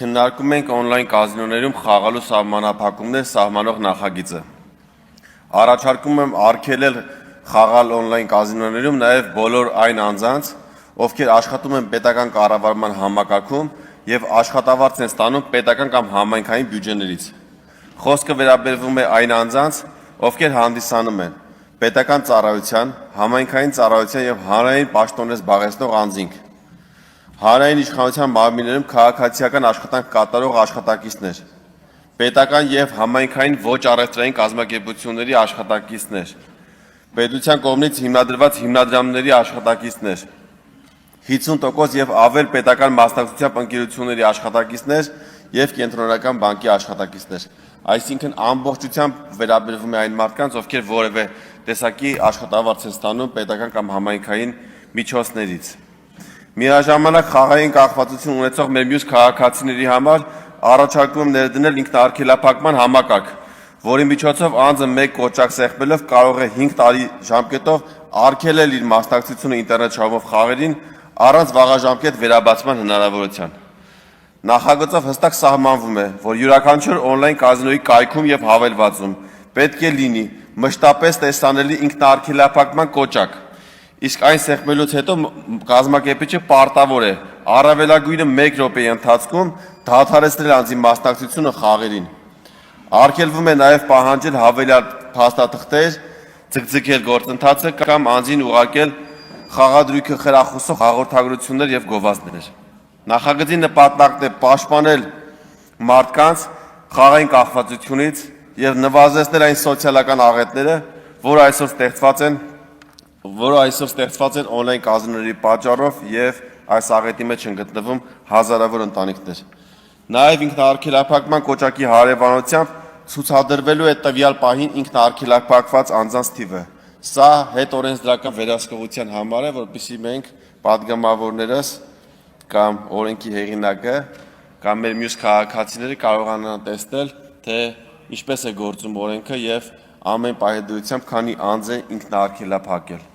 Քննարկում ենք օնլայն կազինոներում խաղալու սահմանափակումներ սահմանող նախագիծը։ Առաջարկում եմ արգելել խաղալ օնլայն կազինոներում նաև բոլոր այն անձանց, ովքեր աշխատում են պետական կառավարման համակարգում եւ աշխատավարձ են ստանում պետական կամ համայնքային բյուջեներից։ Խոսքը վերաբերվում է այն անձանց, ովքեր հանդիսանում են պետական ծառայության, համայնքային ծառայության եւ հանրային պաշտոններ զբաղեցնող անձինք, հանրային իշխանության մարմիններում քաղաքացիական աշխատանք կատարող աշխատակիցներ, պետական եւ համայնքային ոչ առևտրային կազմակերպությունների աշխատակիցներ, պետության կողմից հիմնադրված հիմնադրամների աշխատակիցներ, 50% եւ ավել պետական մասնակցությամբ ընկերությունների աշխատակիցներ եւ կենտրոնական բանկի աշխատակիցներ։ Այսինքն ամբողջությամբ վերաբերվում է այն մարդկանց, ովքեր որևէ տեսակի աշխատավարձ են ստանում պետական կամ համայնքային միջոցներից։ Միաժամանակ խաղային կախվածություն ունեցող մեր մյուս քաղաքացիների համար առաջարկում եմ ներդնել ինքնաարգելափակման համակարգ, որի միջոցով անձը մեկ կոճակ սեղմելով կարող է 5 տարի ժամկետով արգելել իր մասնակցությունը ինտերնետ շահումով խաղերին առանց վաղաժամկետ վերաբացման հնարավորության։ Նախագծով հստակ սահմանվում է, որ յուրաքանչյուր օնլայն կազինոյի կայքում եւ հավելվածում պետք է լինի մշտապես տեսանելի ինքնաարգելափակման կոճակ, իսկ այն սեղմելուց հետո կազմակերպիչը պարտավոր է առավելագույնը 1 րոպեի ընթացքում դադարեցնել անձի մասնակցությունը խաղերին։ Արգելվում է նաև պահանջել հավելյալ փաստաթղթեր, ձգձգել գործընթացը կամ անձին ուղարկել խաղադրույքը խրախուսող հաղորդագրություններ եւ գովազդներ։ Նախագծի նպատակն է պաշտպանել մարդկանց խաղային կախվածությունից եւ նվազեցնել այն սոցիալական աղետները, որը այսօր ստեղծված են օնլայն կազինոների պատճառով եւ այս աղետի մեջ են գտնվում հազարավոր ընտանիքներ։ Նաեւ ինքնաարգելափակման կոճակի հարևանությամբ ցուցադրվելու է տվյալ պահին ինքնաարգելափակված անձանց թիվը։ Սա հետօրենսդրական վերահսկողության համար է, որպեսզի մենք պատգամավորներս կամ օրենքի հեղինակը կամ մեր մյուս քաղաքացիները կարողանան տեսնել, թե ինչպես է գործում օրենքը եւ ամեն պահեդությամբ քանի անձ է ինքնաարգելափակել։